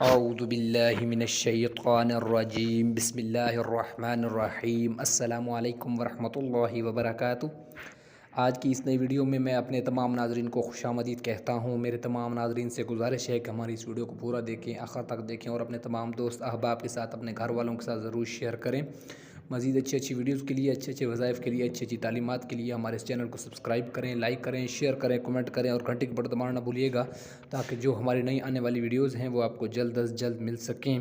اعوذ باللہ من الشیطان الرجیم بسم اللہ الرحمن الرحیم السلام علیکم ورحمۃ اللہ وبرکاتہ۔ آج کی اس نئی ویڈیو میں اپنے تمام ناظرین کو خوش آمدید کہتا ہوں۔ میرے تمام ناظرین سے گزارش ہے کہ ہماری اس ویڈیو کو پورا دیکھیں، آخر تک دیکھیں اور اپنے تمام دوست احباب کے ساتھ، اپنے گھر والوں کے ساتھ ضرور شیئر کریں۔ مزید اچھی ویڈیوز کے لیے، اچھے وظائف کے لیے، اچھی تعلیمات کے لیے ہمارے اس چینل کو سبسکرائب کریں، لائک کریں، شیئر کریں، کمنٹ کریں اور گھنٹی کی بٹن دبانا نہ بھولیے گا تاکہ جو ہماری نئی آنے والی ویڈیوز ہیں وہ آپ کو جلد از جلد مل سکیں۔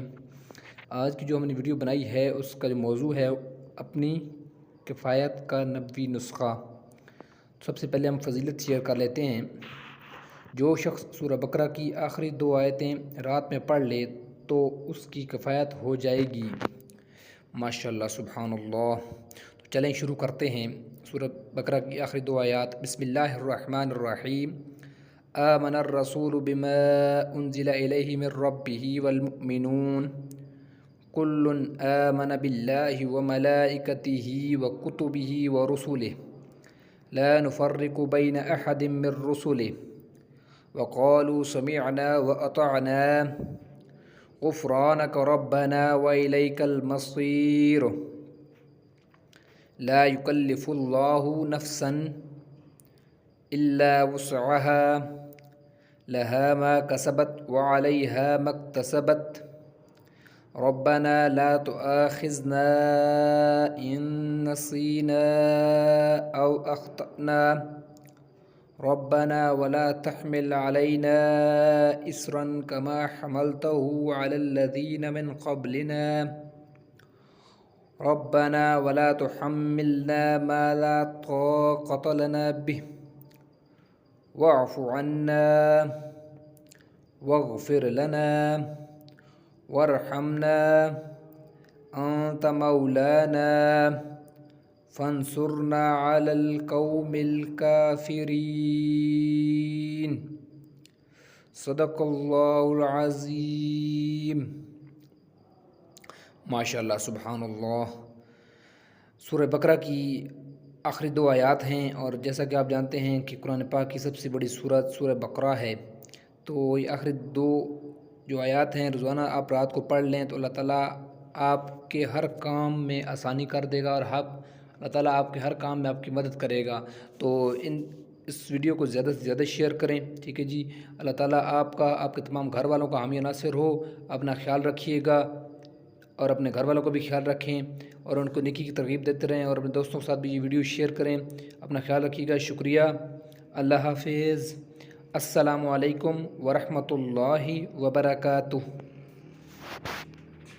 آج کی جو ہم نے ویڈیو بنائی ہے اس کا جو موضوع ہے اپنی کفایت کا 90 نسخہ۔ سب سے پہلے ہم فضیلت شیئر کر لیتے ہیں۔ جو شخص سورہ بقرہ کی آخری 2 آیتیں رات میں پڑھ لے تو اس کی کفایت ہو جائے گی۔ ماشاءاللہ، سبحان اللہ۔ تو چلیں شروع کرتے ہیں۔ سورہ بقرہ کی آخری 2 آیات۔ بسم اللہ الرحمن الرحیم۔ آمن الرسول بما انزل الیہ من ربہ والمؤمنون کل آمن باللہ وملائکتہ وکتبہ ورسلہ لا نفرق بین احد من رسلہ وقالوا سمعنا واطعنا غفرانک ربنا والیک المصیر لا یکلف اللہ نفسا الا وسعها لها ما كسبت وعليها ما اكتسبت ربنا لا تؤاخذنا إن نسينا أو أخطأنا ربنا ولا تحمل علينا إصرا كما حملته على الذين من قبلنا ربنا ولا تحملنا ما لا طاقة لنا به واعف عنا واغفر لنا وارحمنا أنت مولانا فانصرنا على القوم الكافرين صدق اللہ العظیم۔ ماشاءاللہ، سبحان اللہ۔ سورہ بقرہ کی آخری 2 آیات ہیں اور جیسا کہ آپ جانتے ہیں کہ قرآن پاک کی سب سے بڑی سورت سورہ بقرہ ہے۔ تو یہ آخری 2 جو آیات ہیں روزانہ آپ رات کو پڑھ لیں تو اللہ تعالیٰ آپ کے ہر کام میں آسانی کر دے گا اور اللہ تعالیٰ آپ کے ہر کام میں آپ کی مدد کرے گا۔ تو اس ویڈیو کو زیادہ سے زیادہ شیئر کریں، ٹھیک ہے جی۔ اللہ تعالیٰ آپ کے تمام گھر والوں کا حامی ناصر ہو۔ اپنا خیال رکھیے گا اور اپنے گھر والوں کو بھی خیال رکھیں اور ان کو نیکی کی ترغیب دیتے رہیں اور اپنے دوستوں کے ساتھ بھی یہ ویڈیو شیئر کریں۔ اپنا خیال رکھیے گا۔ شکریہ۔ اللہ حافظ۔ السلام علیکم ورحمۃ اللہ وبرکاتہ۔